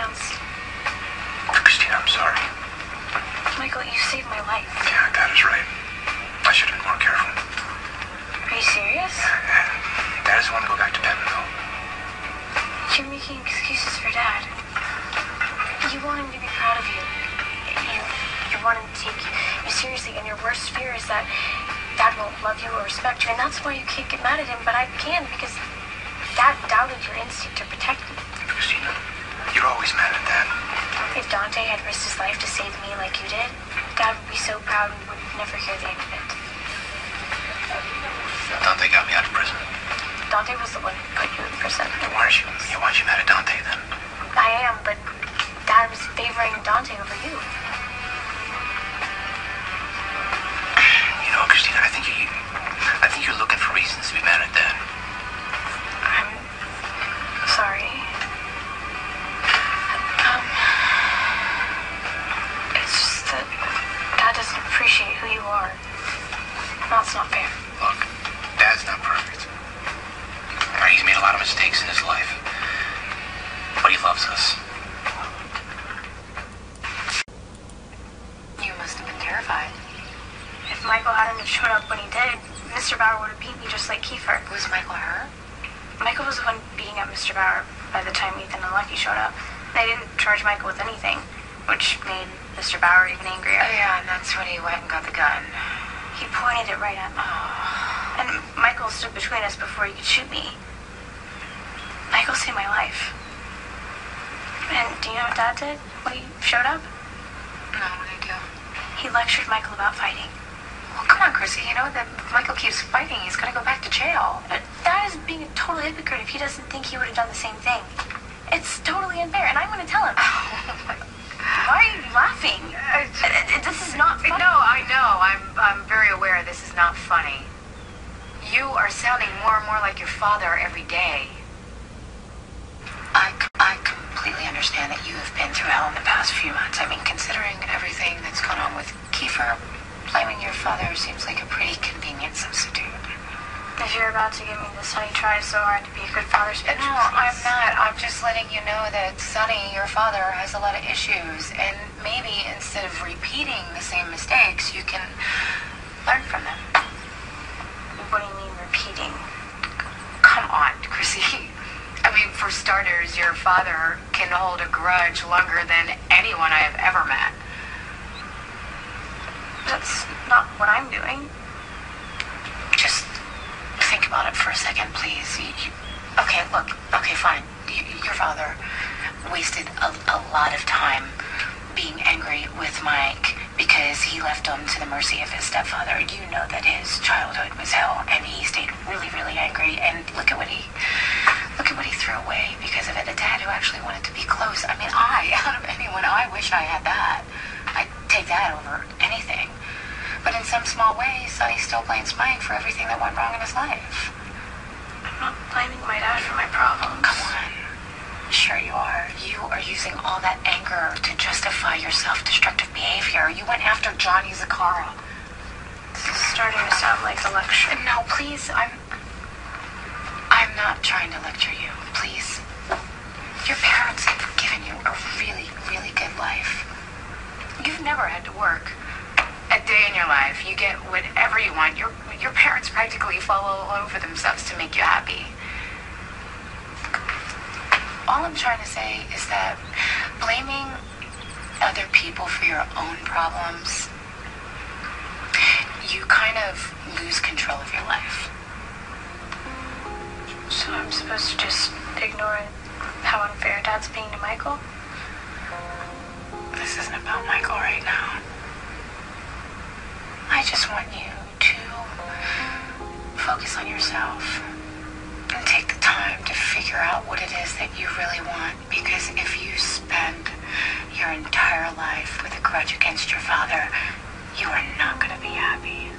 chance. Kristina, I'm sorry. Michael, you saved my life. Yeah, that is right. I should have been more careful. Are you serious? Yeah. Dad doesn't want to go back to Pentonville. You're making excuses for Dad. You want him to be proud of you. You want him to take you seriously, and your worst fear is that Dad won't love you or respect you, and that's why you can't get mad at him, but I can, because Dad doubted your instinct to protect me. Kristina, you're always mad at Dad. If Dante had risked his life to save me like you did, Dad would be so proud and would never hear the end of it. Dante got me out of prison. Dante was the one who put you in prison. Why aren't you mad at Dante then? I am, but Dad was favoring Dante over you. You know, Kristina, I think you're looking for reasons to be mad at Dad. I'm sorry. It's just that Dad doesn't appreciate who you are. That's not fair. Look, Dad's not perfect. He's made a lot of mistakes in his life. But he loves us. You must have been terrified. If Michael hadn't showed up when he did, Mr. Bauer would have beat me just like Kiefer. Was Michael hurt? Michael was the one beating up Mr. Bauer by the time Ethan and Lucky showed up. They didn't charge Michael with anything, which made Mr. Bauer even angrier. Oh, yeah, and that's when he went and got the gun. He pointed it right at me. And Michael stood between us before he could shoot me. Michael saved my life. And do you know what Dad did when he showed up? No, what did he do? He lectured Michael about fighting. Well, come on, Chrissy. You know that if Michael keeps fighting, he's going to go back to jail. Dad is being a total hypocrite if he doesn't think he would have done the same thing. It's totally unfair, and I'm going to tell him. Why are you laughing? This is not funny. No, I know. I'm very aware this is not funny. You are sounding more and more like your father every day. I completely understand that you have been through hell in the past few months. I mean, considering everything that's gone on with Kiefer, blaming your father seems like a pretty convenient substitute. If you're about to give me this, honey, try so hard to be a good father speech. No, I'm not. I'm just letting you know that Sonny, your father, has a lot of issues, and maybe instead of repeating the same mistakes, you can learn from them. What do you mean, repeating? Come on, Chrissy. I mean, for starters, your father can hold a grudge longer than anyone I have ever met. That's not what I'm doing. Just think about it for a second, please. Okay, look. Okay, fine. Your father wasted a lot of time being angry with Mike because he left him to the mercy of his stepfather. You know that his childhood was hell, and he stayed really, really angry. And look at what he threw away because of it. A dad who actually wanted to be close. I mean, out of anyone, I wish I had that. I'd take that over anything. But in some small way, Sonny still blames Mike for everything that went wrong in his life. I'm not blaming my dad for my problems. Come on. Sure you are. You are using all that anger to justify your self-destructive behavior. You went after Johnny Zakara. This is starting to sound like a lecture. No, please, I'm not trying to lecture you. Please. Your parents have given you a really, really good life. You've never had to work a day in your life. You get whatever you want. Your parents practically fall all over themselves to make you happy. All I'm trying to say is that blaming other people for your own problems, you kind of lose control of your life. So I'm supposed to just ignore how unfair Dad's being to Michael? This isn't about Michael right now. I just want you to focus on yourself and take the time to figure out what it is that you really want. Because if you spend your entire life with a grudge against your father, you are not going to be happy.